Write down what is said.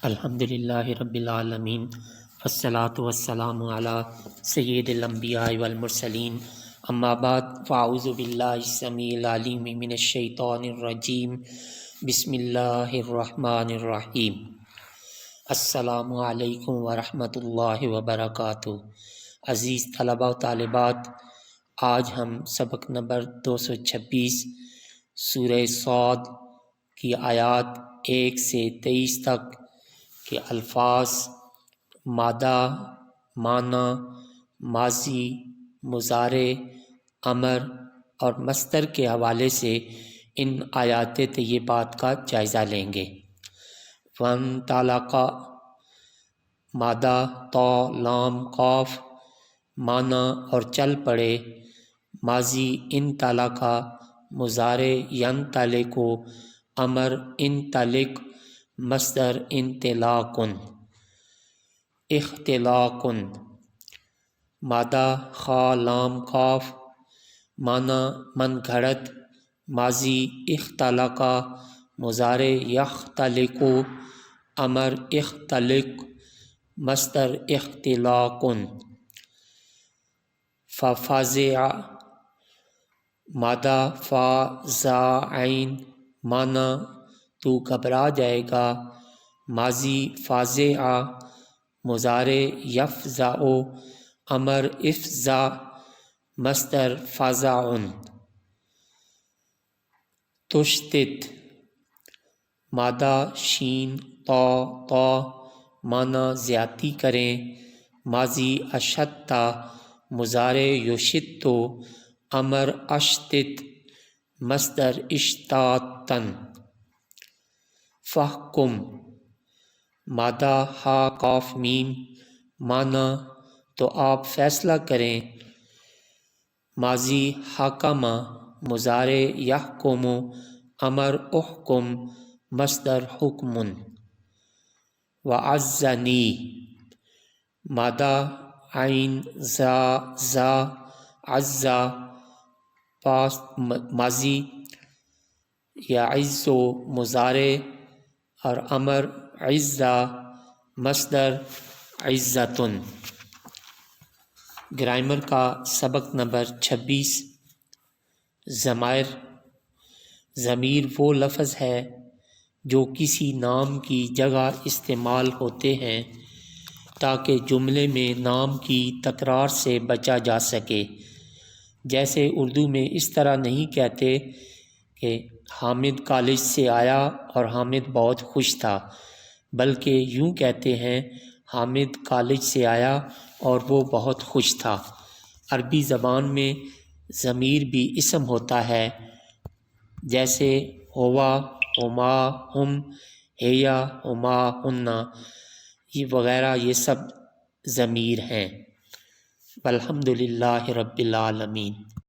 الحمدللہ رب العالمین والصلاة والسلام علی سید الانبیاء والمرسلین اما بعد فاعوذ باللہ السمیع العلیم من الشیطان الرجیم بسم اللہ الرحمن الرحیم السلام علیکم ورحمۃ اللہ وبرکاتہ۔ عزیز طلباء و طالبات، آج ہم سبق نمبر 226 سورہ صاد کی آیات 1 سے 23 تک کے الفاظ، مادہ، معنی، ماضی، مضارع، امر اور مصدر کے حوالے سے ان آیات طیبات کا جائزہ لیں گے۔ وانطلق، مادہ طا لام قاف، معنی اور چل پڑے، ماضی انطلق، مضارع ینطلق، امر انطلق، مصدر انطلاق۔ اختلاق، مادہ خا لام قاف، معنی من گھڑت، ماضی اختلق، مضارع یختلق، امر اختلق، مصدر اختلاق۔ ففزع، مادہ فا زا عین، معنی تو گھبرا جائے گا، ماضی فازع، مضارع یفزع، امر افزع، مصدر فزع۔ تشتت، مادہ شین طا طا، معنی زیادتی کریں، ماضی اشت، مضارع یشت، امر اشتت، مصدر اشتاتا۔ فاحکم، مادہ ہا قاف میم، معنی تو آپ فیصلہ کریں، ماضی حکم، مضارع یحکم، امر احکم، مصدر حکم۔ وعزنی، مادہ عین زا زا، عزا پاست ماضی، یعز مضارع اور امر عزا، مصدر عزت۔ گرامر کا سبق نمبر 26۔ ضمائر، ضمیر وہ لفظ ہے جو کسی نام کی جگہ استعمال ہوتے ہیں تاکہ جملے میں نام کی تکرار سے بچا جا سکے۔ جیسے اردو میں اس طرح نہیں کہتے کہ حامد کالج سے آیا اور حامد بہت خوش تھا، بلکہ یوں کہتے ہیں حامد کالج سے آیا اور وہ بہت خوش تھا۔ عربی زبان میں ضمیر بھی اسم ہوتا ہے، جیسے ہوا، ہما، ہم، ہیا، ہما، ہنہ، یہ وغیرہ، یہ سب ضمیر ہیں۔ والحمدللہ رب العالمین۔